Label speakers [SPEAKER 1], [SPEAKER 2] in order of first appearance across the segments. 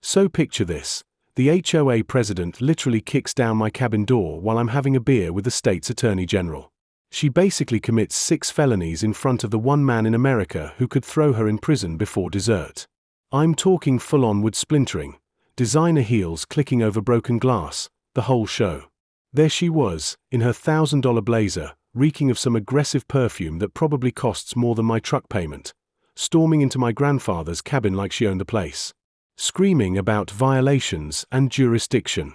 [SPEAKER 1] So picture this. The HOA president literally kicks down my cabin door while I'm having a beer with the state's attorney general. She basically commits 6 felonies in front of the one man in America who could throw her in prison before dessert. I'm talking full-on wood splintering, designer heels clicking over broken glass, the whole show. There she was, in her $1,000 blazer, reeking of some aggressive perfume that probably costs more than my truck payment, storming into my grandfather's cabin like she owned the place, screaming about violations and jurisdiction.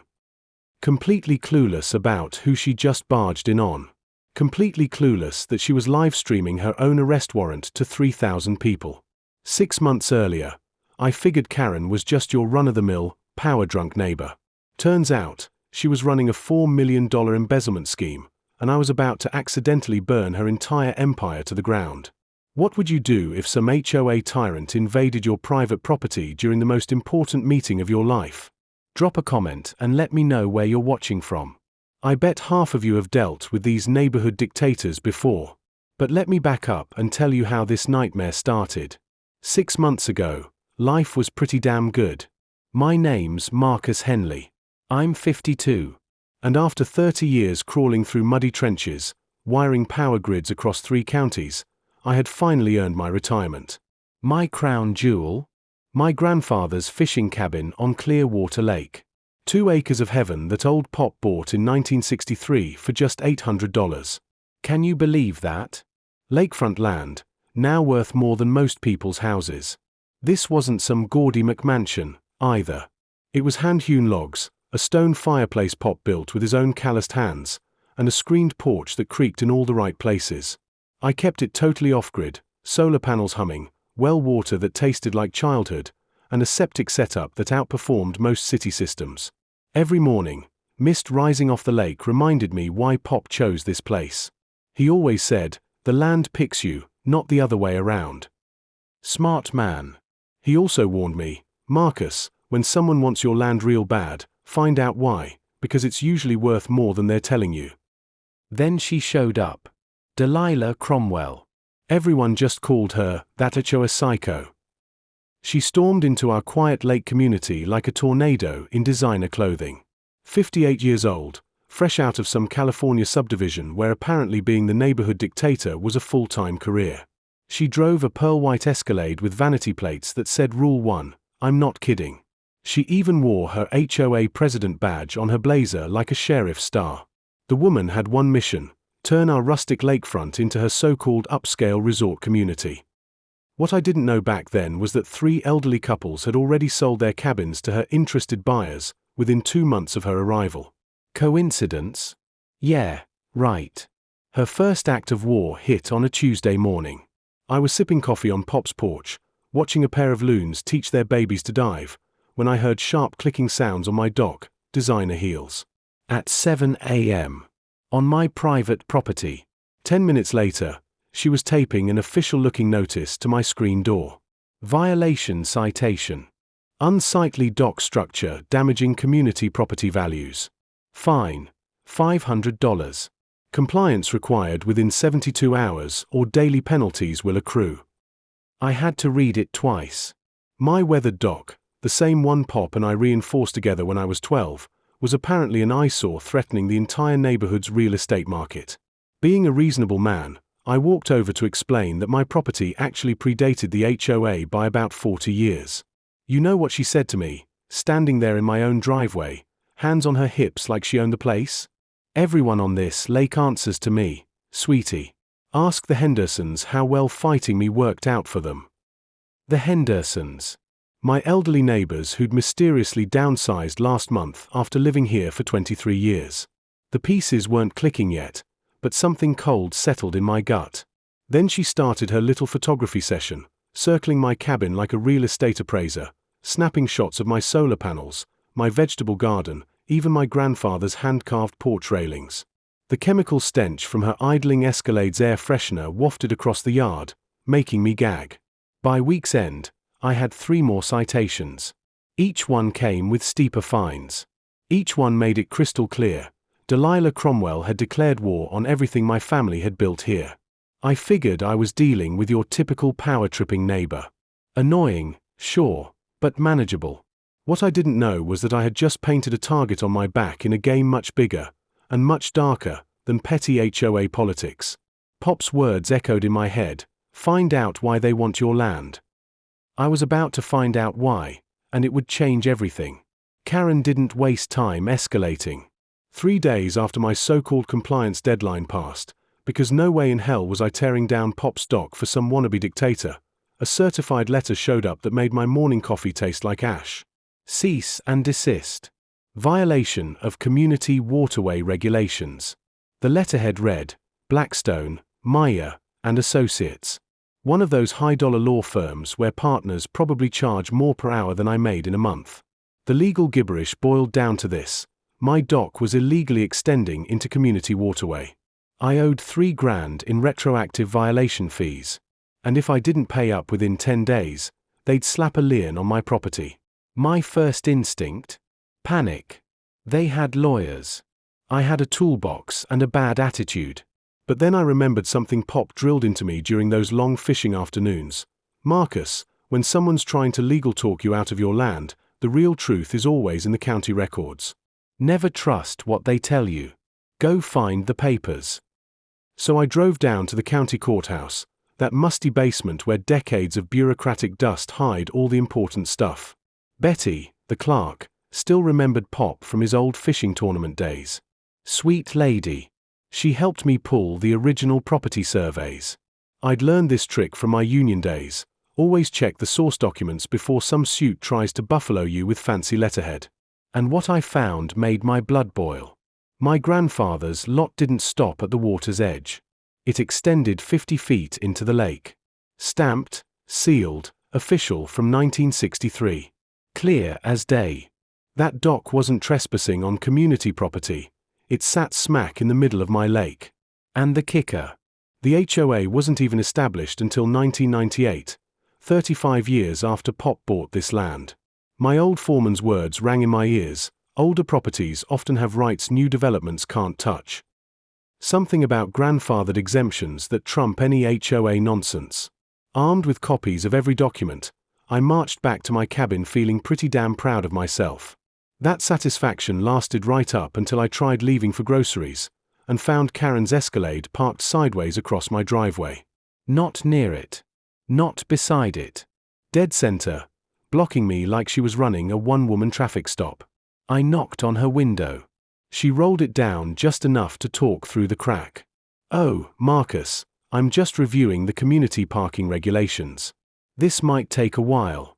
[SPEAKER 1] Completely clueless about who she just barged in on. Completely clueless that she was live-streaming her own arrest warrant to 3,000 people. 6 months earlier, I figured Karen was just your run-of-the-mill, power-drunk neighbor. Turns out, she was running a $4 million embezzlement scheme, and I was about to accidentally burn her entire empire to the ground. What would you do if some HOA tyrant invaded your private property during the most important meeting of your life? Drop a comment and let me know where you're watching from. I bet half of you have dealt with these neighborhood dictators before. But let me back up and tell you how this nightmare started. 6 months ago, life was pretty damn good. My name's Marcus Henley. I'm 52. And after 30 years crawling through muddy trenches, wiring power grids across 3 counties, I had finally earned my retirement. My crown jewel? My grandfather's fishing cabin on Clearwater Lake. 2 acres of heaven that old Pop bought in 1963 for just $800. Can you believe that? Lakefront land, now worth more than most people's houses. This wasn't some gaudy McMansion, either. It was hand-hewn logs, a stone fireplace Pop built with his own calloused hands, and a screened porch that creaked in all the right places. I kept it totally off-grid, solar panels humming, well water that tasted like childhood, and a septic setup that outperformed most city systems. Every morning, mist rising off the lake reminded me why Pop chose this place. He always said, "The land picks you, not the other way around." Smart man. He also warned me, "Marcus, when someone wants your land real bad, find out why, because it's usually worth more than they're telling you." Then she showed up. Delilah Cromwell. Everyone just called her that HOA psycho. She stormed into our quiet lake community like a tornado in designer clothing. 58 years old, fresh out of some California subdivision where apparently being the neighborhood dictator was a full-time career. She drove a pearl-white Escalade with vanity plates that said Rule 1, I'm not kidding. She even wore her HOA president badge on her blazer like a sheriff's star. The woman had one mission: turn our rustic lakefront into her so-called upscale resort community. What I didn't know back then was that 3 elderly couples had already sold their cabins to her interested buyers within 2 months of her arrival. Coincidence? Yeah, right. Her first act of war hit on a Tuesday morning. I was sipping coffee on Pop's porch, watching a pair of loons teach their babies to dive, when I heard sharp clicking sounds on my dock, designer heels. At 7 a.m. on my private property. 10 minutes later, she was taping an official-looking notice to my screen door. Violation citation. Unsightly dock structure damaging community property values. Fine, $500. Compliance required within 72 hours or daily penalties will accrue. I had to read it twice. My weathered dock, the same one Pop and I reinforced together when I was 12, was apparently an eyesore threatening the entire neighborhood's real estate market. Being a reasonable man, I walked over to explain that my property actually predated the HOA by about 40 years. You know what she said to me, standing there in my own driveway, hands on her hips like she owned the place? Everyone on this lake answers to me, sweetie. Ask the Hendersons how well fighting me worked out for them. The Hendersons. My elderly neighbors who'd mysteriously downsized last month after living here for 23 years. The pieces weren't clicking yet, but something cold settled in my gut. Then she started her little photography session, circling my cabin like a real estate appraiser, snapping shots of my solar panels, my vegetable garden, even my grandfather's hand-carved porch railings. The chemical stench from her idling Escalade's air freshener wafted across the yard, making me gag. By week's end, I had 3 more citations. Each one came with steeper fines. Each one made it crystal clear. Delilah Cromwell had declared war on everything my family had built here. I figured I was dealing with your typical power-tripping neighbor. Annoying, sure, but manageable. What I didn't know was that I had just painted a target on my back in a game much bigger and much darker than petty HOA politics. Pop's words echoed in my head, "Find out why they want your land." I was about to find out why, and it would change everything. Karen didn't waste time escalating. 3 days after my so-called compliance deadline passed, because no way in hell was I tearing down Pop's dock for some wannabe dictator, a certified letter showed up that made my morning coffee taste like ash. Cease and desist. Violation of community waterway regulations. The letterhead read, Blackstone, Meyer, and Associates. One of those high-dollar law firms where partners probably charge more per hour than I made in a month. The legal gibberish boiled down to this: my dock was illegally extending into community waterway. I owed $3,000 in retroactive violation fees. And if I didn't pay up within 10 days, they'd slap a lien on my property. My first instinct? Panic. They had lawyers. I had a toolbox and a bad attitude. But then I remembered something Pop drilled into me during those long fishing afternoons. Marcus, when someone's trying to legal talk you out of your land, the real truth is always in the county records. Never trust what they tell you. Go find the papers. So I drove down to the county courthouse, that musty basement where decades of bureaucratic dust hide all the important stuff. Betty, the clerk, still remembered Pop from his old fishing tournament days. Sweet lady. She helped me pull the original property surveys. I'd learned this trick from my union days. Always check the source documents before some suit tries to buffalo you with fancy letterhead. And what I found made my blood boil. My grandfather's lot didn't stop at the water's edge. It extended 50 feet into the lake. Stamped, sealed, official from 1963. Clear as day. That dock wasn't trespassing on community property. It sat smack in the middle of my lake. And the kicker. The HOA wasn't even established until 1998, 35 years after Pop bought this land. My old foreman's words rang in my ears: older properties often have rights new developments can't touch. Something about grandfathered exemptions that trump any HOA nonsense. Armed with copies of every document, I marched back to my cabin feeling pretty damn proud of myself. That satisfaction lasted right up until I tried leaving for groceries, and found Karen's Escalade parked sideways across my driveway. Not near it. Not beside it. Dead center, blocking me like she was running a one-woman traffic stop. I knocked on her window. She rolled it down just enough to talk through the crack. "Oh, Marcus, I'm just reviewing the community parking regulations. This might take a while."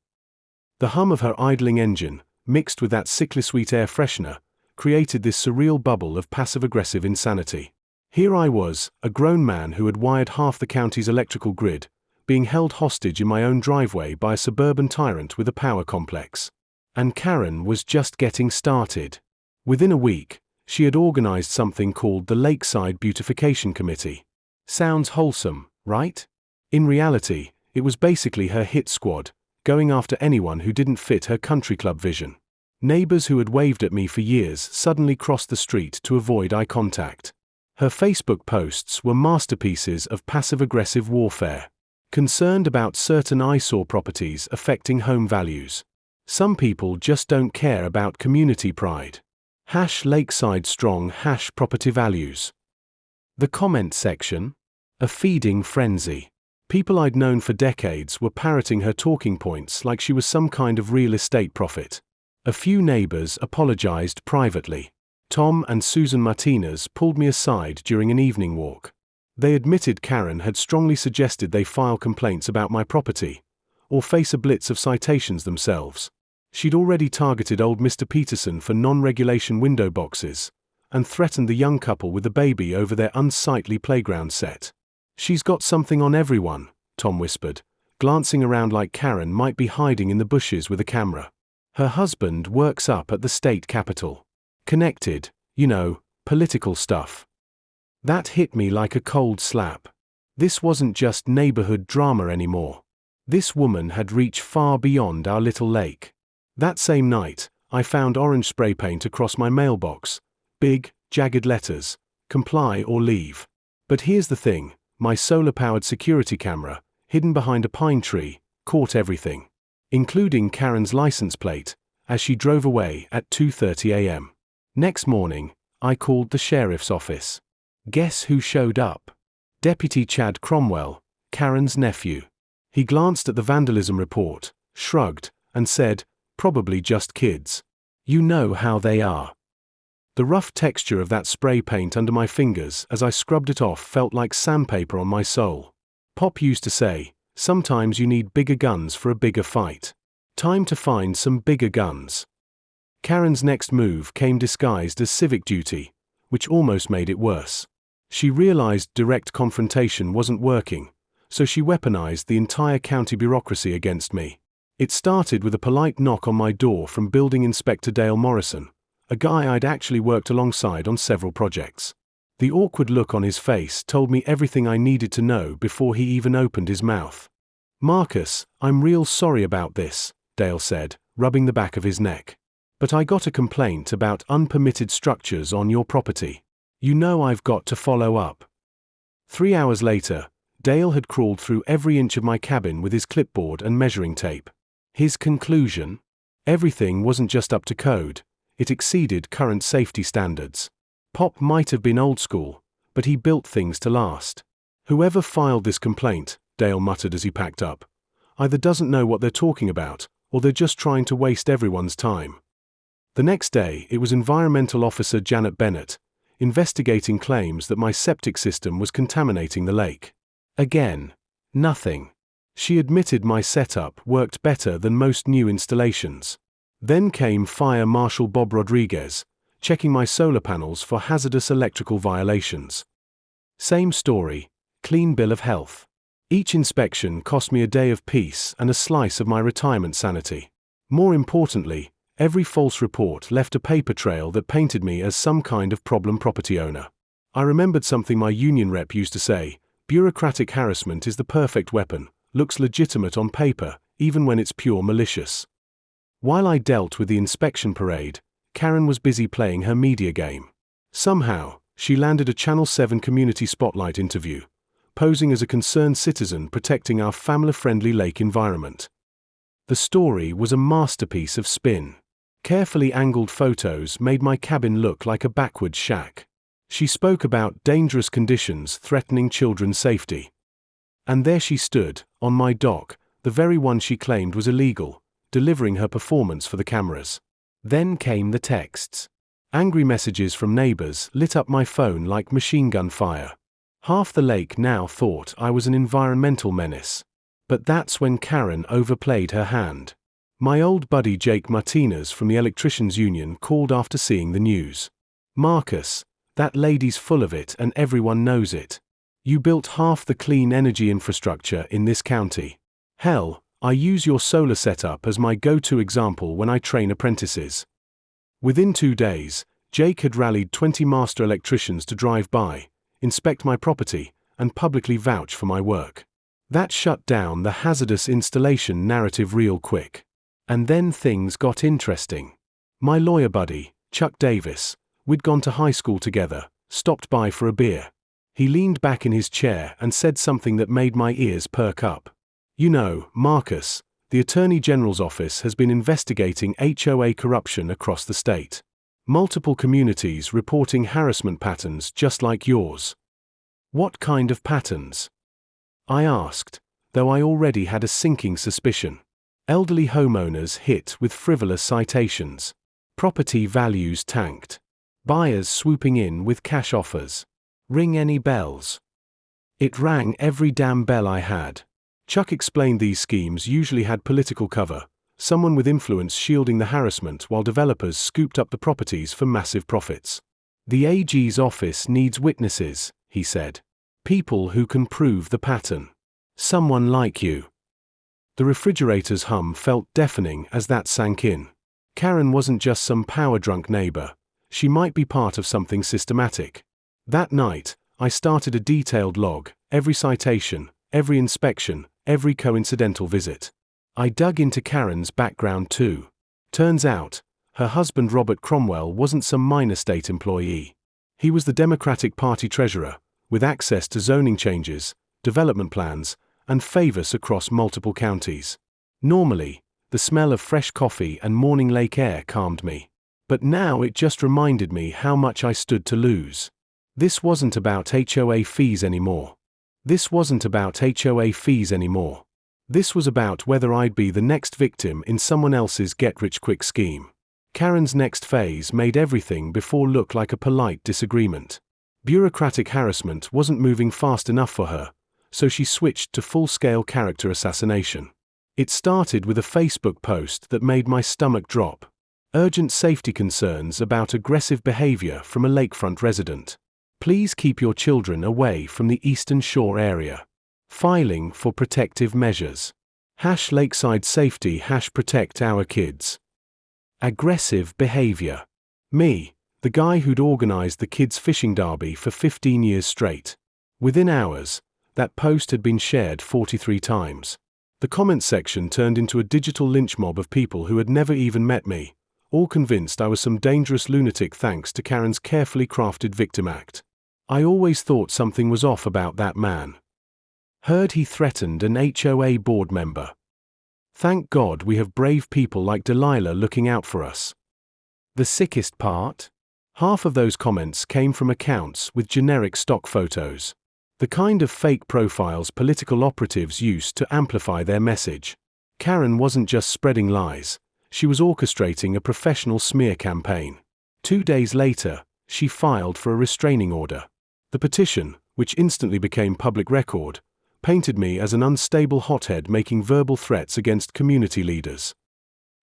[SPEAKER 1] The hum of her idling engine, mixed with that sickly sweet air freshener, created this surreal bubble of passive-aggressive insanity. Here I was, a grown man who had wired half the county's electrical grid, being held hostage in my own driveway by a suburban tyrant with a power complex. And Karen was just getting started. Within a week, she had organized something called the Lakeside Beautification Committee. Sounds wholesome, right? In reality, it was basically her hit squad, going after anyone who didn't fit her country club vision. Neighbors who had waved at me for years suddenly crossed the street to avoid eye contact. Her Facebook posts were masterpieces of passive-aggressive warfare, concerned about certain eyesore properties affecting home values. Some people just don't care about community pride. #Lakeside strong #property values. The comment section? A feeding frenzy. People I'd known for decades were parroting her talking points like she was some kind of real estate prophet. A few neighbors apologized privately. Tom and Susan Martinez pulled me aside during an evening walk. They admitted Karen had strongly suggested they file complaints about my property, or face a blitz of citations themselves. She'd already targeted old Mr. Peterson for non-regulation window boxes, and threatened the young couple with a baby over their unsightly playground set. "She's got something on everyone," Tom whispered, glancing around like Karen might be hiding in the bushes with a camera. "Her husband works up at the state capitol. Connected, political stuff." That hit me like a cold slap. This wasn't just neighborhood drama anymore. This woman had reached far beyond our little lake. That same night, I found orange spray paint across my mailbox. Big, jagged letters: comply or leave. But here's the thing, my solar-powered security camera, hidden behind a pine tree, caught everything. Including Karen's license plate, as she drove away at 2:30 a.m. Next morning, I called the sheriff's office. Guess who showed up? Deputy Chad Cromwell, Karen's nephew. He glanced at the vandalism report, shrugged, and said, "Probably just kids. You know how they are." The rough texture of that spray paint under my fingers as I scrubbed it off felt like sandpaper on my soul. Pop used to say, "Sometimes you need bigger guns for a bigger fight." Time to find some bigger guns. Karen's next move came disguised as civic duty, which almost made it worse. She realized direct confrontation wasn't working, so she weaponized the entire county bureaucracy against me. It started with a polite knock on my door from Building Inspector Dale Morrison, a guy I'd actually worked alongside on several projects. The awkward look on his face told me everything I needed to know before he even opened his mouth. "Marcus, I'm real sorry about this," Dale said, rubbing the back of his neck. "But I got a complaint about unpermitted structures on your property. You know I've got to follow up." 3 hours later, Dale had crawled through every inch of my cabin with his clipboard and measuring tape. His conclusion? Everything wasn't just up to code, it exceeded current safety standards. Pop might have been old school, but he built things to last. "Whoever filed this complaint," Dale muttered as he packed up, "either doesn't know what they're talking about, or they're just trying to waste everyone's time." The next day, it was Environmental Officer Janet Bennett, investigating claims that my septic system was contaminating the lake. Again, nothing. She admitted my setup worked better than most new installations. Then came Fire Marshal Bob Rodriguez, checking my solar panels for hazardous electrical violations. Same story, clean bill of health. Each inspection cost me a day of peace and a slice of my retirement sanity. More importantly, every false report left a paper trail that painted me as some kind of problem property owner. I remembered something my union rep used to say: "Bureaucratic harassment is the perfect weapon, looks legitimate on paper, even when it's pure malicious." While I dealt with the inspection parade, Karen was busy playing her media game. Somehow, she landed a Channel 7 Community Spotlight interview, posing as a concerned citizen protecting our family-friendly lake environment. The story was a masterpiece of spin. Carefully angled photos made my cabin look like a backwoods shack. She spoke about dangerous conditions threatening children's safety. And there she stood, on my dock, the very one she claimed was illegal, delivering her performance for the cameras. Then came the texts. Angry messages from neighbors lit up my phone like machine gun fire. Half the lake now thought I was an environmental menace. But that's when Karen overplayed her hand. My old buddy Jake Martinez from the Electricians Union called after seeing the news. "Marcus, that lady's full of it and everyone knows it. You built half the clean energy infrastructure in this county. Hell, I use your solar setup as my go-to example when I train apprentices." Within 2 days, Jake had rallied 20 master electricians to drive by, inspect my property, and publicly vouch for my work. That shut down the hazardous installation narrative real quick. And then things got interesting. My lawyer buddy, Chuck Davis, we'd gone to high school together, stopped by for a beer. He leaned back in his chair and said something that made my ears perk up. "You know, Marcus, the Attorney General's office has been investigating HOA corruption across the state. Multiple communities reporting harassment patterns just like yours." "What kind of patterns?" I asked, though I already had a sinking suspicion. Elderly homeowners hit with frivolous citations. Property values tanked. Buyers swooping in with cash offers. Ring any bells? It rang every damn bell I had. Chuck explained these schemes usually had political cover, someone with influence shielding the harassment while developers scooped up the properties for massive profits. "The AG's office needs witnesses," he said. "People who can prove the pattern. Someone like you." The refrigerator's hum felt deafening as that sank in. Karen wasn't just some power-drunk neighbor. She might be part of something systematic. That night, I started a detailed log, every citation, every inspection, every coincidental visit. I dug into Karen's background too. Turns out, her husband Robert Cromwell wasn't some minor state employee. He was the Democratic Party treasurer, with access to zoning changes, development plans, and favors across multiple counties. Normally, The smell of fresh coffee and morning lake air calmed me. But now it just reminded me how much I stood to lose. This wasn't about HOA fees anymore. This wasn't about HOA fees anymore. This was about whether I'd be the next victim in someone else's get-rich-quick scheme. Karen's next phase made everything before look like a polite disagreement. Bureaucratic harassment wasn't moving fast enough for her, so she switched to full-scale character assassination. It started with a Facebook post that made my stomach drop. Urgent safety concerns about aggressive behavior from a lakefront resident. Please keep your children away from the Eastern Shore area. Filing for protective measures. #Lakeside Safety #Protect Our Kids. Aggressive behavior. Me, the guy who'd organized the kids' fishing derby for 15 years straight. Within hours, that post had been shared 43 times. The comment section turned into a digital lynch mob of people who had never even met me, all convinced I was some dangerous lunatic thanks to Karen's carefully crafted victim act. I always thought something was off about that man. Heard he threatened an HOA board member. Thank God we have brave people like Delilah looking out for us. The sickest part? Half of those comments came from accounts with generic stock photos. The kind of fake profiles political operatives use to amplify their message. Karen wasn't just spreading lies, she was orchestrating a professional smear campaign. 2 days later, she filed for a restraining order. The petition, which instantly became public record, painted me as an unstable hothead making verbal threats against community leaders.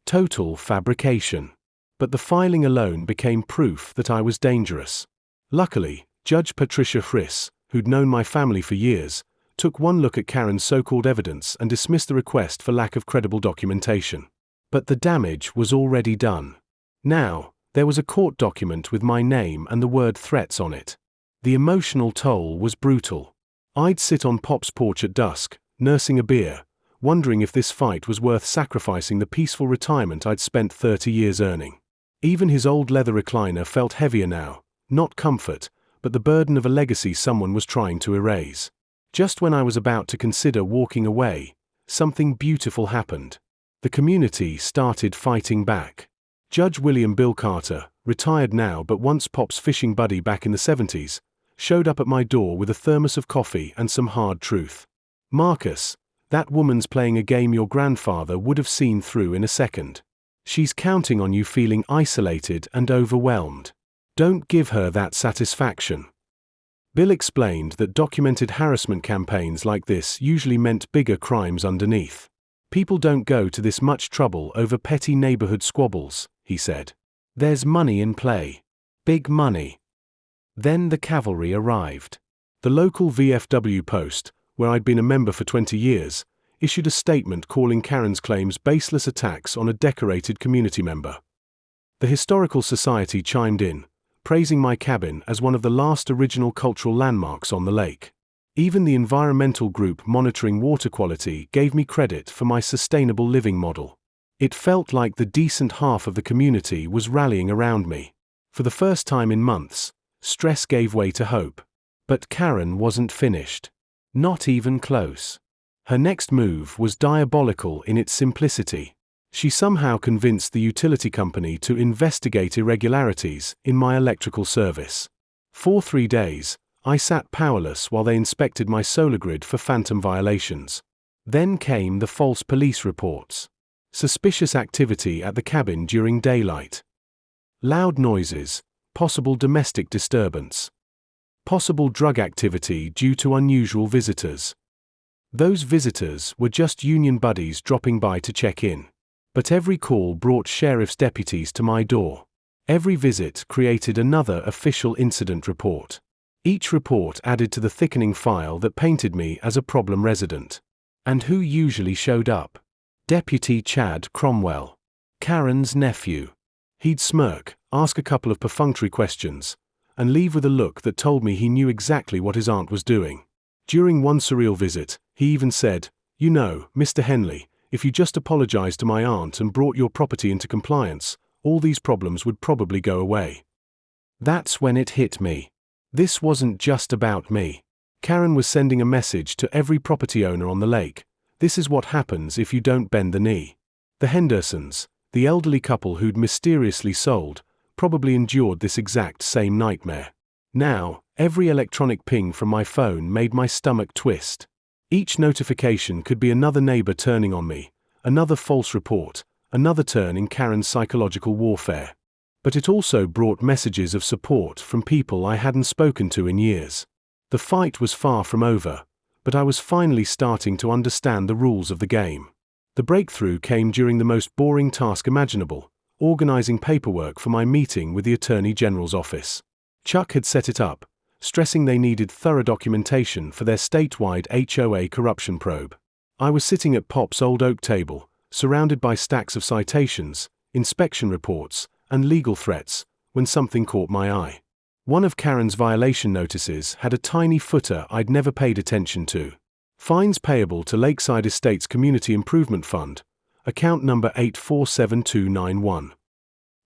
[SPEAKER 1] Total fabrication. But the filing alone became proof that I was dangerous. Luckily, Judge Patricia Friss, who'd known my family for years, took one look at Karen's so-called evidence and dismissed the request for lack of credible documentation. But the damage was already done. Now, there was a court document with my name and the word threats on it. The emotional toll was brutal. I'd sit on Pop's porch at dusk, nursing a beer, wondering if this fight was worth sacrificing the peaceful retirement I'd spent 30 years earning. Even his old leather recliner felt heavier now, not comfort, but the burden of a legacy someone was trying to erase. Just when I was about to consider walking away, something beautiful happened. The community started fighting back. Judge William Bill Carter, retired now but once Pop's fishing buddy back in the 70s, showed up at my door with a thermos of coffee and some hard truth. Marcus, that woman's playing a game your grandfather would have seen through in a second. She's counting on you feeling isolated and overwhelmed. Don't give her that satisfaction. Bill explained that documented harassment campaigns like this usually meant bigger crimes underneath. People don't go to this much trouble over petty neighborhood squabbles, he said. There's money in play. Big money. Then the cavalry arrived. The local VFW Post, where I'd been a member for 20 years, issued a statement calling Karen's claims baseless attacks on a decorated community member. The Historical Society chimed in, praising my cabin as one of the last original cultural landmarks on the lake. Even the environmental group monitoring water quality gave me credit for my sustainable living model. It felt like the decent half of the community was rallying around me. For the first time in months, stress gave way to hope. But Karen wasn't finished. Not even close. Her next move was diabolical in its simplicity. She somehow convinced the utility company to investigate irregularities in my electrical service. For 3 days, I sat powerless while they inspected my solar grid for phantom violations. Then came the false police reports. Suspicious activity at the cabin during daylight. Loud noises, possible domestic disturbance. Possible drug activity due to unusual visitors. Those visitors were just union buddies dropping by to check in. But every call brought sheriff's deputies to my door. Every visit created another official incident report. Each report added to the thickening file that painted me as a problem resident. And who usually showed up? Deputy Chad Cromwell, Karen's nephew. He'd smirk, ask a couple of perfunctory questions, and leave with a look that told me he knew exactly what his aunt was doing. During one surreal visit, he even said, "You know, Mr. Henley, if you just apologized to my aunt and brought your property into compliance, all these problems would probably go away." That's when it hit me. This wasn't just about me. Karen was sending a message to every property owner on the lake. This is what happens if you don't bend the knee. The Hendersons, the elderly couple who'd mysteriously sold, probably endured this exact same nightmare. Now, every electronic ping from my phone made my stomach twist. Each notification could be another neighbor turning on me, another false report, another turn in Karen's psychological warfare. But it also brought messages of support from people I hadn't spoken to in years. The fight was far from over, but I was finally starting to understand the rules of the game. The breakthrough came during the most boring task imaginable, organizing paperwork for my meeting with the Attorney General's office. Chuck had set it up, stressing they needed thorough documentation for their statewide HOA corruption probe. I was sitting at Pop's old oak table, surrounded by stacks of citations, inspection reports, and legal threats, when something caught my eye. One of Karen's violation notices had a tiny footer I'd never paid attention to. Fines payable to Lakeside Estates Community Improvement Fund, account number 847291.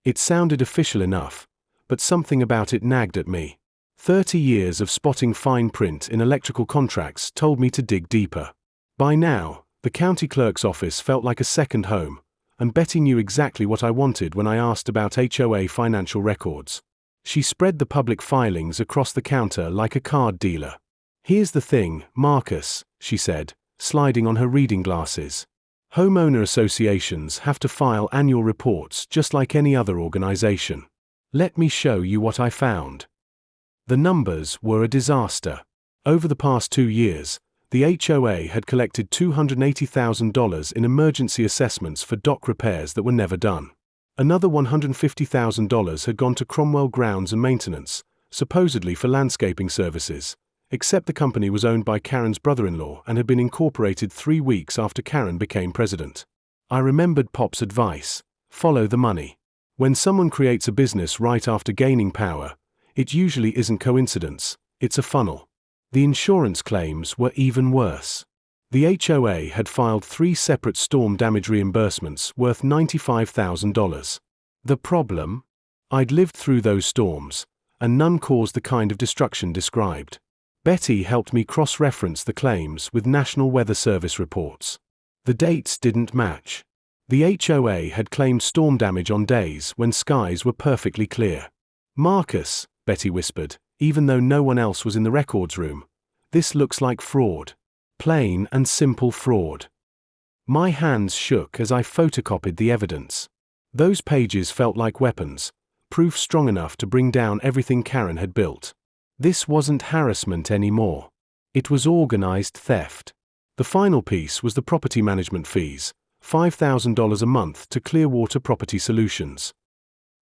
[SPEAKER 1] It sounded official enough, but something about it nagged at me. 30 years of spotting fine print in electrical contracts told me to dig deeper. By now, the county clerk's office felt like a second home, and Betty knew exactly what I wanted when I asked about HOA financial records. She spread the public filings across the counter like a card dealer. "Here's the thing, Marcus," she said, sliding on her reading glasses. "Homeowner associations have to file annual reports just like any other organization. Let me show you what I found." The numbers were a disaster. Over the past 2 years, the HOA had collected $280,000 in emergency assessments for dock repairs that were never done. Another $150,000 had gone to Cromwell Grounds and Maintenance, supposedly for landscaping services, except the company was owned by Karen's brother-in-law and had been incorporated 3 weeks after Karen became president. I remembered Pop's advice: follow the money. When someone creates a business right after gaining power, it usually isn't coincidence, it's a funnel. The insurance claims were even worse. The HOA had filed 3 separate storm damage reimbursements worth $95,000. The problem? I'd lived through those storms, and none caused the kind of destruction described. Betty helped me cross-reference the claims with National Weather Service reports. The dates didn't match. The HOA had claimed storm damage on days when skies were perfectly clear. "Marcus," Betty whispered, even though no one else was in the records room, "this looks like fraud. Plain and simple fraud." My hands shook as I photocopied the evidence. Those pages felt like weapons, proof strong enough to bring down everything Karen had built. This wasn't harassment anymore. It was organized theft. The final piece was the property management fees, $5,000 a month to Clearwater Property Solutions.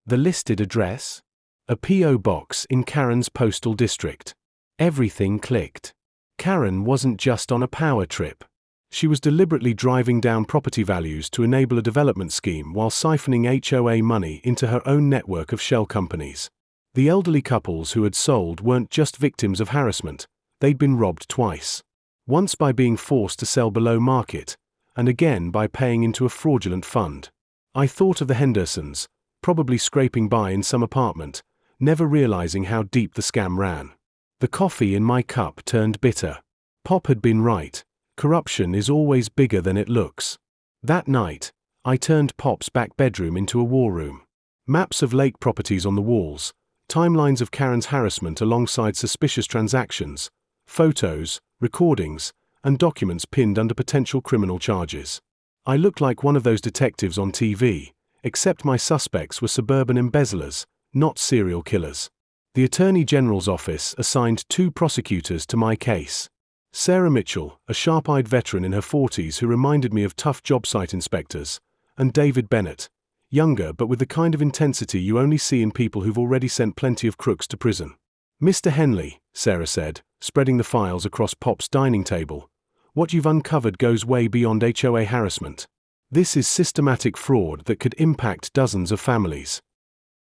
[SPEAKER 1] The listed address? A P.O. box in Karen's postal district. Everything clicked. Karen wasn't just on a power trip. She was deliberately driving down property values to enable a development scheme while siphoning HOA money into her own network of shell companies. The elderly couples who had sold weren't just victims of harassment, they'd been robbed twice. Once by being forced to sell below market, and again by paying into a fraudulent fund. I thought of the Hendersons, probably scraping by in some apartment, never realizing how deep the scam ran. The coffee in my cup turned bitter. Pop had been right. Corruption is always bigger than it looks. That night, I turned Pop's back bedroom into a war room. Maps of lake properties on the walls, timelines of Karen's harassment alongside suspicious transactions, photos, recordings, and documents pinned under potential criminal charges. I looked like one of those detectives on TV, except my suspects were suburban embezzlers, not serial killers. The Attorney General's office assigned 2 prosecutors to my case. Sarah Mitchell, a sharp-eyed veteran in her 40s who reminded me of tough job site inspectors, and David Bennett, younger but with the kind of intensity you only see in people who've already sent plenty of crooks to prison. "Mr. Henley," Sarah said, spreading the files across Pop's dining table, "what you've uncovered goes way beyond HOA harassment. This is systematic fraud that could impact dozens of families."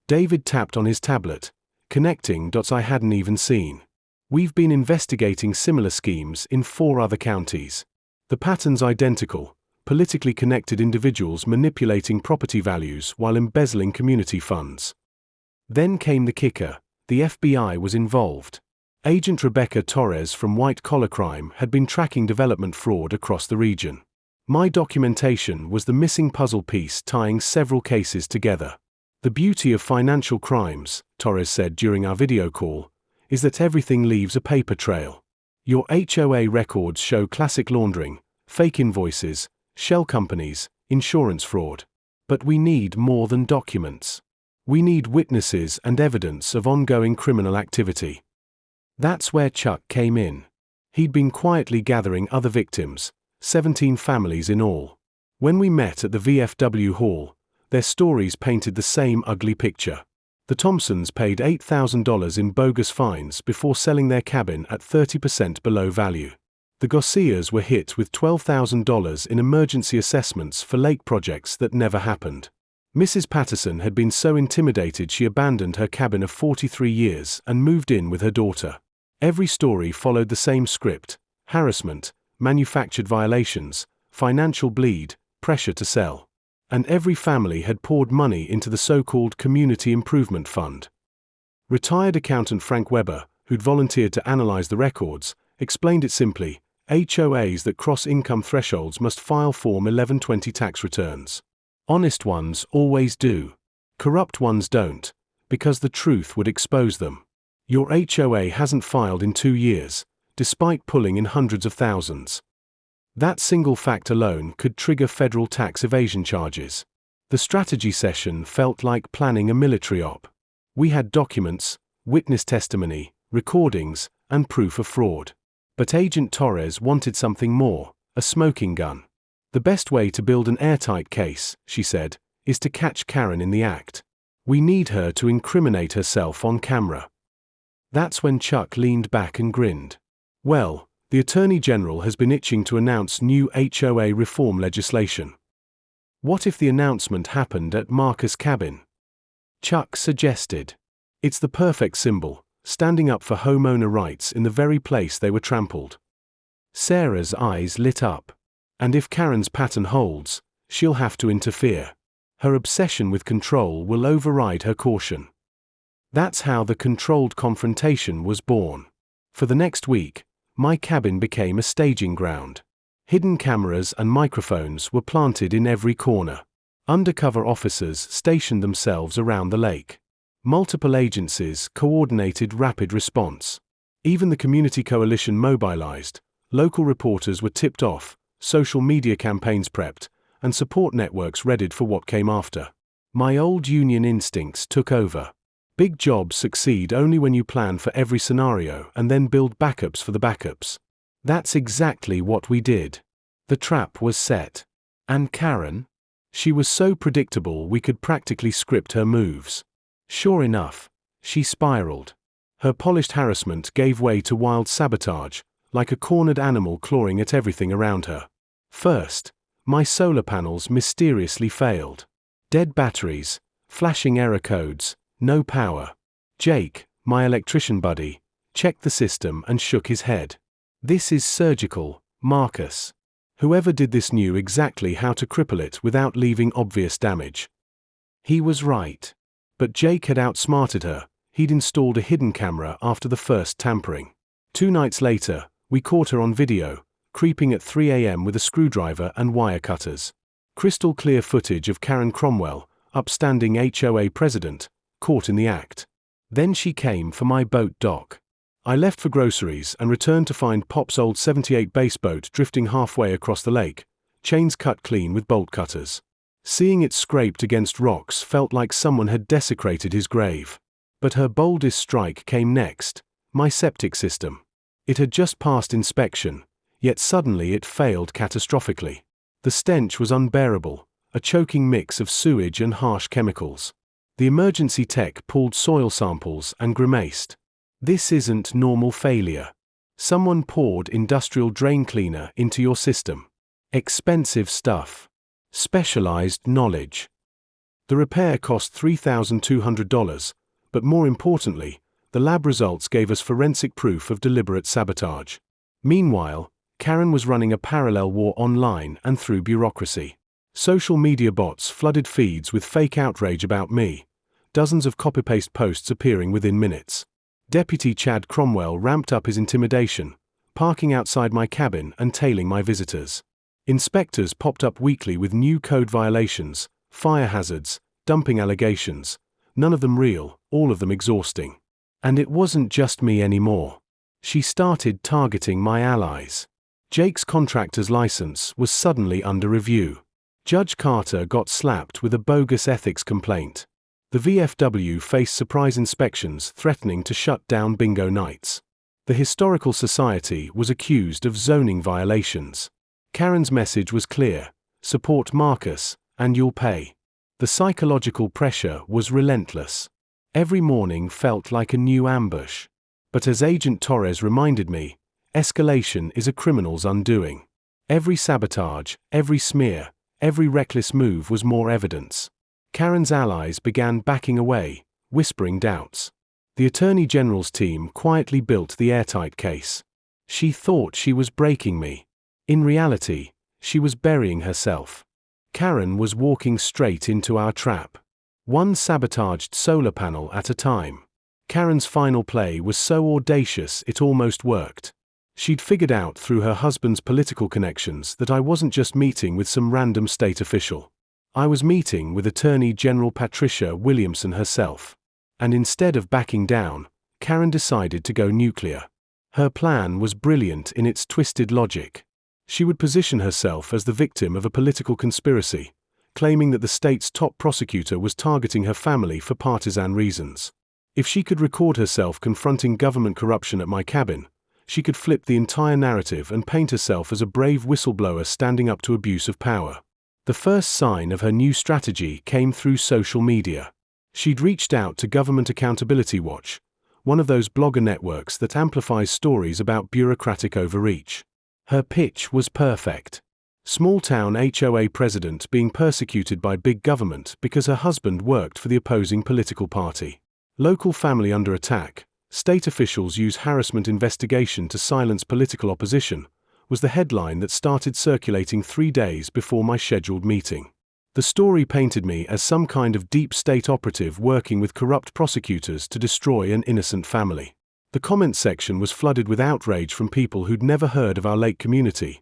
[SPEAKER 1] David tapped on his tablet, connecting dots I hadn't even seen. "We've been investigating similar schemes in 4 other counties. The pattern's identical: politically connected individuals manipulating property values while embezzling community funds." Then came the kicker: the FBI was involved. Agent Rebecca Torres from White Collar Crime had been tracking development fraud across the region. My documentation was the missing puzzle piece tying several cases together. The beauty of financial crimes, Torres said during our video call, is that everything leaves a paper trail. Your HOA records show classic laundering, fake invoices, shell companies, insurance fraud. But we need more than documents. We need witnesses and evidence of ongoing criminal activity. That's where Chuck came in. He'd been quietly gathering other victims, 17 families in all. When we met at the VFW hall, their stories painted the same ugly picture. The Thompsons paid $8,000 in bogus fines before selling their cabin at 30% below value. The Garcias were hit with $12,000 in emergency assessments for lake projects that never happened. Mrs. Patterson had been so intimidated she abandoned her cabin of 43 years and moved in with her daughter. Every story followed the same script: harassment, manufactured violations, financial bleed, pressure to sell. And every family had poured money into the so-called Community Improvement Fund. Retired accountant Frank Weber, who'd volunteered to analyze the records, explained it simply: HOAs that cross income thresholds must file Form 1120 tax returns. Honest ones always do. Corrupt ones don't, because the truth would expose them. Your HOA hasn't filed in 2 years, despite pulling in hundreds of thousands. That single fact alone could trigger federal tax evasion charges. The strategy session felt like planning a military op. We had documents, witness testimony, recordings, and proof of fraud. But Agent Torres wanted something more: a smoking gun. The best way to build an airtight case, she said, is to catch Karen in the act. We need her to incriminate herself on camera. That's when Chuck leaned back and grinned. Well, the Attorney General has been itching to announce new HOA reform legislation. What if the announcement happened at Marcus' cabin? Chuck suggested. It's the perfect symbol, standing up for homeowner rights in the very place they were trampled. Sarah's eyes lit up. And if Karen's pattern holds, she'll have to interfere. Her obsession with control will override her caution. That's how the controlled confrontation was born. For the next week, my cabin became a staging ground. Hidden cameras and microphones were planted in every corner. Undercover officers stationed themselves around the lake. Multiple agencies coordinated rapid response. Even the community coalition mobilized. Local reporters were tipped off, social media campaigns prepped, and support networks readied for what came after. My old union instincts took over. Big jobs succeed only when you plan for every scenario and then build backups for the backups. That's exactly what we did. The trap was set. And Karen? She was so predictable we could practically script her moves. Sure enough, she spiraled. Her polished harassment gave way to wild sabotage, like a cornered animal clawing at everything around her. First, my solar panels mysteriously failed. Dead batteries, flashing error codes, no power. Jake, my electrician buddy, checked the system and shook his head. This is surgical, Marcus. Whoever did this knew exactly how to cripple it without leaving obvious damage. He was right. But Jake had outsmarted her. He'd installed a hidden camera after the first tampering. 2 nights later, we caught her on video, creeping at 3 a.m. with a screwdriver and wire cutters. Crystal clear footage of Karen Cromwell, upstanding HOA president, caught in the act. Then she came for my boat dock. I left for groceries and returned to find Pop's old 78 bass boat drifting halfway across the lake, chains cut clean with bolt cutters. Seeing it scraped against rocks felt like someone had desecrated his grave. But her boldest strike came next: my septic system. It had just passed inspection, yet suddenly it failed catastrophically. The stench was unbearable, a choking mix of sewage and harsh chemicals. The emergency tech pulled soil samples and grimaced. This isn't normal failure. Someone poured industrial drain cleaner into your system. Expensive stuff. Specialized knowledge. The repair cost $3,200, but more importantly, the lab results gave us forensic proof of deliberate sabotage. Meanwhile, Karen was running a parallel war online and through bureaucracy. Social media bots flooded feeds with fake outrage about me, dozens of copy-paste posts appearing within minutes. Deputy Chad Cromwell ramped up his intimidation, parking outside my cabin and tailing my visitors. Inspectors popped up weekly with new code violations, fire hazards, dumping allegations, none of them real, all of them exhausting. And it wasn't just me anymore. She started targeting my allies. Jake's contractor's license was suddenly under review. Judge Carter got slapped with a bogus ethics complaint. The VFW faced surprise inspections threatening to shut down bingo nights. The Historical Society was accused of zoning violations. Karen's message was clear: support Marcus, and you'll pay. The psychological pressure was relentless. Every morning felt like a new ambush. But as Agent Torres reminded me, escalation is a criminal's undoing. Every sabotage, every smear, every reckless move was more evidence. Karen's allies began backing away, whispering doubts. The Attorney General's team quietly built the airtight case. She thought she was breaking me. In reality, she was burying herself. Karen was walking straight into our trap. One sabotaged solar panel at a time. Karen's final play was so audacious it almost worked. She'd figured out through her husband's political connections that I wasn't just meeting with some random state official. I was meeting with Attorney General Patricia Williamson herself. And instead of backing down, Karen decided to go nuclear. Her plan was brilliant in its twisted logic. She would position herself as the victim of a political conspiracy, claiming that the state's top prosecutor was targeting her family for partisan reasons. If she could record herself confronting government corruption at my cabin, she could flip the entire narrative and paint herself as a brave whistleblower standing up to abuse of power. The first sign of her new strategy came through social media. She'd reached out to Government Accountability Watch, one of those blogger networks that amplifies stories about bureaucratic overreach. Her pitch was perfect. Small-town HOA president being persecuted by big government because her husband worked for the opposing political party. Local family under attack, state officials use harassment investigation to silence political opposition, was the headline that started circulating 3 days before my scheduled meeting. The story painted me as some kind of deep state operative working with corrupt prosecutors to destroy an innocent family. The comment section was flooded with outrage from people who'd never heard of our lake community,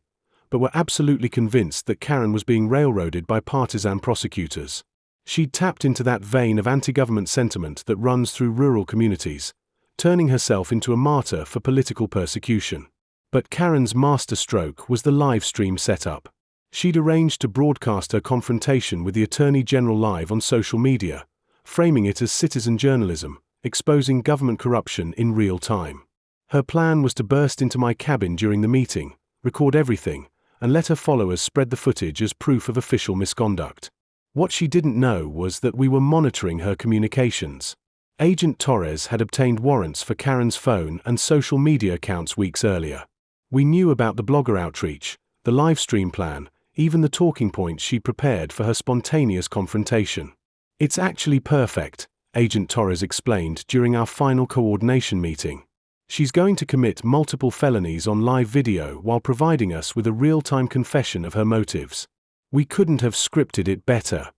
[SPEAKER 1] but were absolutely convinced that Karen was being railroaded by partisan prosecutors. She'd tapped into that vein of anti-government sentiment that runs through rural communities, turning herself into a martyr for political persecution. But Karen's masterstroke was the Livestream setup. She'd arranged to broadcast her confrontation with the Attorney General live on social media, framing it as citizen journalism, exposing government corruption in real time. Her plan was to burst into my cabin during the meeting, record everything, and let her followers spread the footage as proof of official misconduct. What she didn't know was that we were monitoring her communications. Agent Torres had obtained warrants for Karen's phone and social media accounts weeks earlier. We knew about the blogger outreach, the livestream plan, even the talking points she prepared for her spontaneous confrontation. "It's actually perfect," Agent Torres explained during our final coordination meeting. "She's going to commit multiple felonies on live video while providing us with a real-time confession of her motives. We couldn't have scripted it better."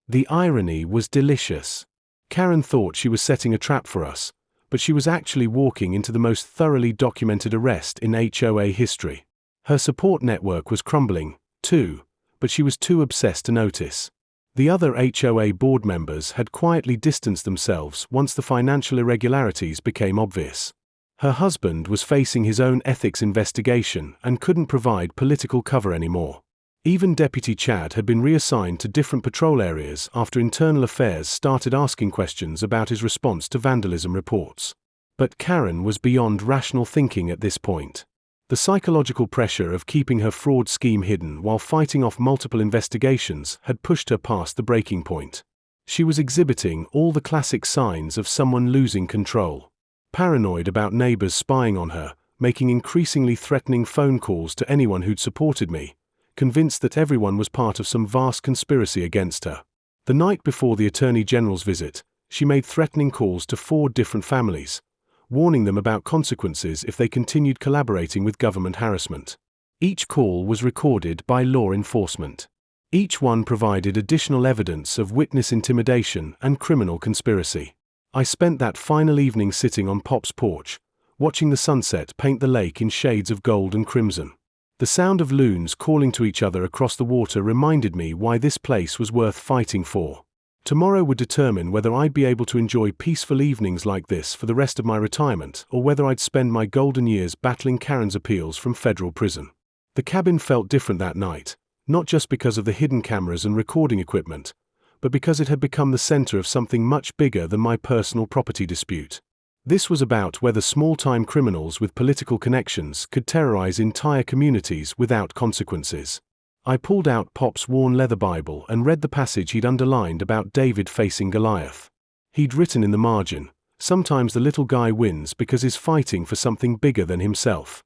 [SPEAKER 1] The irony was delicious. Karen thought she was setting a trap for us, but she was actually walking into the most thoroughly documented arrest in HOA history. Her support network was crumbling, too, but she was too obsessed to notice. The other HOA board members had quietly distanced themselves once the financial irregularities became obvious. Her husband was facing his own ethics investigation and couldn't provide political cover anymore. Even Deputy Chad had been reassigned to different patrol areas after Internal Affairs started asking questions about his response to vandalism reports. But Karen was beyond rational thinking at this point. The psychological pressure of keeping her fraud scheme hidden while fighting off multiple investigations had pushed her past the breaking point. She was exhibiting all the classic signs of someone losing control. Paranoid about neighbors spying on her, making increasingly threatening phone calls to anyone who'd supported me, convinced that everyone was part of some vast conspiracy against her. The night before the Attorney General's visit, she made threatening calls to 4 different families, warning them about consequences if they continued collaborating with government harassment. Each call was recorded by law enforcement. Each one provided additional evidence of witness intimidation and criminal conspiracy. I spent that final evening sitting on Pop's porch, watching the sunset paint the lake in shades of gold and crimson. The sound of loons calling to each other across the water reminded me why this place was worth fighting for. Tomorrow would determine whether I'd be able to enjoy peaceful evenings like this for the rest of my retirement, or whether I'd spend my golden years battling Karen's appeals from federal prison. The cabin felt different that night, not just because of the hidden cameras and recording equipment, but because it had become the center of something much bigger than my personal property dispute. This was about whether small-time criminals with political connections could terrorize entire communities without consequences. I pulled out Pop's worn leather Bible and read the passage he'd underlined about David facing Goliath. He'd written in the margin, "Sometimes the little guy wins because he's fighting for something bigger than himself."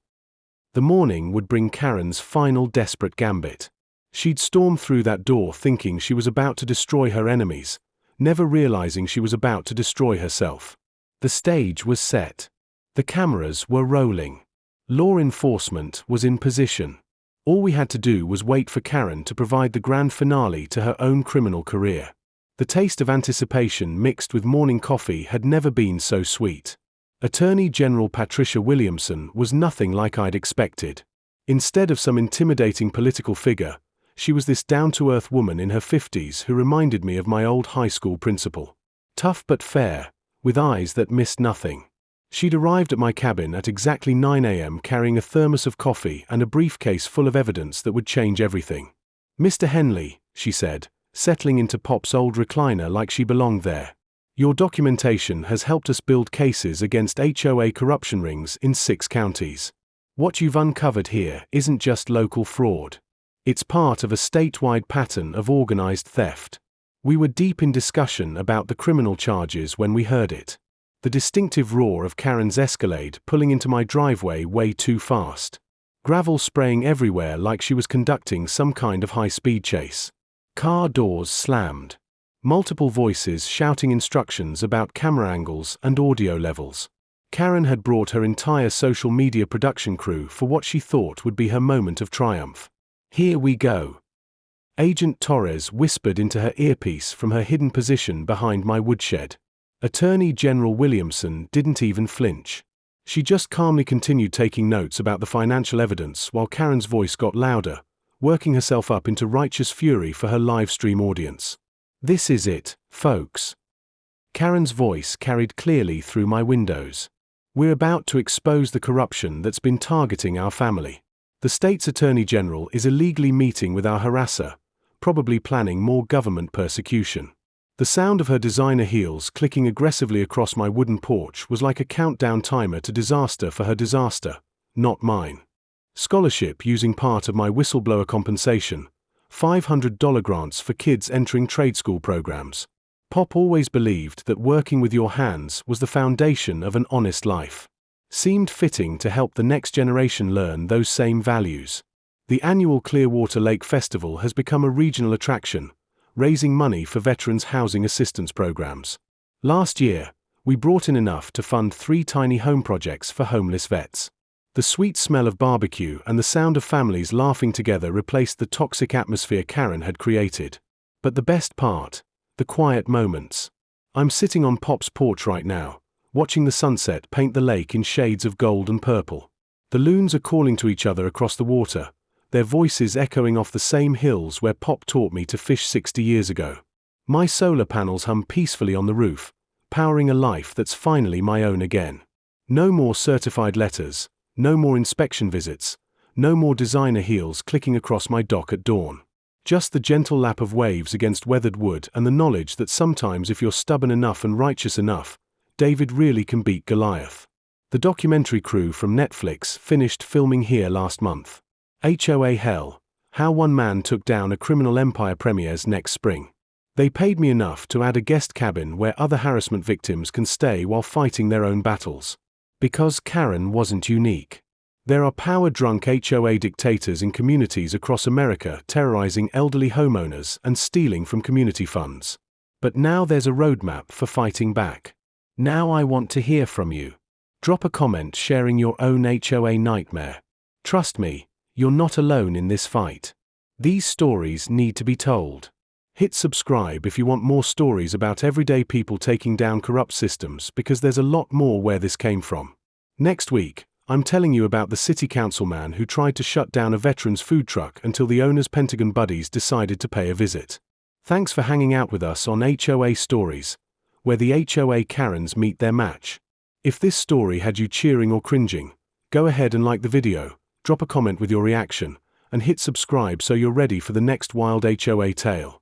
[SPEAKER 1] The morning would bring Karen's final desperate gambit. She'd storm through that door thinking she was about to destroy her enemies, never realizing she was about to destroy herself. The stage was set. The cameras were rolling. Law enforcement was in position. All we had to do was wait for Karen to provide the grand finale to her own criminal career. The taste of anticipation mixed with morning coffee had never been so sweet. Attorney General Patricia Williamson was nothing like I'd expected. Instead of some intimidating political figure, she was this down-to-earth woman in her 50s who reminded me of my old high school principal. Tough but fair, with eyes that missed nothing. She'd arrived at my cabin at exactly 9 a.m. carrying a thermos of coffee and a briefcase full of evidence that would change everything. "Mr. Henley," she said, settling into Pop's old recliner like she belonged there, "your documentation has helped us build cases against HOA corruption rings in 6 counties. What you've uncovered here isn't just local fraud. It's part of a statewide pattern of organized theft." We were deep in discussion about the criminal charges when we heard it. The distinctive roar of Karen's Escalade pulling into my driveway way too fast. Gravel spraying everywhere like she was conducting some kind of high-speed chase. Car doors slammed. Multiple voices shouting instructions about camera angles and audio levels. Karen had brought her entire social media production crew for what she thought would be her moment of triumph. "Here we go." Agent Torres whispered into her earpiece from her hidden position behind my woodshed. Attorney General Williamson didn't even flinch. She just calmly continued taking notes about the financial evidence while Karen's voice got louder, working herself up into righteous fury for her live stream audience. "This is it, folks." Karen's voice carried clearly through my windows. "We're about to expose the corruption that's been targeting our family. The state's attorney general is illegally meeting with our harasser, probably planning more government persecution." The sound of her designer heels clicking aggressively across my wooden porch was like a countdown timer to disaster for her disaster, not mine. Scholarship using part of my whistleblower compensation, $500 grants for kids entering trade school programs. Pop always believed that working with your hands was the foundation of an honest life. Seemed fitting to help the next generation learn those same values. The annual Clearwater Lake Festival has become a regional attraction, raising money for veterans' housing assistance programs. Last year, we brought in enough to fund 3 tiny home projects for homeless vets. The sweet smell of barbecue and the sound of families laughing together replaced the toxic atmosphere Karen had created. But the best part, the quiet moments. I'm sitting on Pop's porch right now, watching the sunset paint the lake in shades of gold and purple. The loons are calling to each other across the water, their voices echoing off the same hills where Pop taught me to fish 60 years ago. My solar panels hum peacefully on the roof, powering a life that's finally my own again. No more certified letters, no more inspection visits, no more designer heels clicking across my dock at dawn. Just the gentle lap of waves against weathered wood and the knowledge that sometimes if you're stubborn enough and righteous enough, David really can beat Goliath. The documentary crew from Netflix finished filming here last month. HOA Hell, How One Man Took Down a Criminal Empire premieres next spring. They paid me enough to add a guest cabin where other harassment victims can stay while fighting their own battles. Because Karen wasn't unique. There are power-drunk HOA dictators in communities across America terrorizing elderly homeowners and stealing from community funds. But now there's a roadmap for fighting back. Now I want to hear from you. Drop a comment sharing your own HOA nightmare. Trust me, you're not alone in this fight. These stories need to be told. Hit subscribe if you want more stories about everyday people taking down corrupt systems, because there's a lot more where this came from. Next week, I'm telling you about the city councilman who tried to shut down a veteran's food truck until the owner's Pentagon buddies decided to pay a visit. Thanks for hanging out with us on HOA Stories, where the HOA Karens meet their match. If this story had you cheering or cringing, go ahead and like the video, drop a comment with your reaction, and hit subscribe so you're ready for the next wild HOA tale.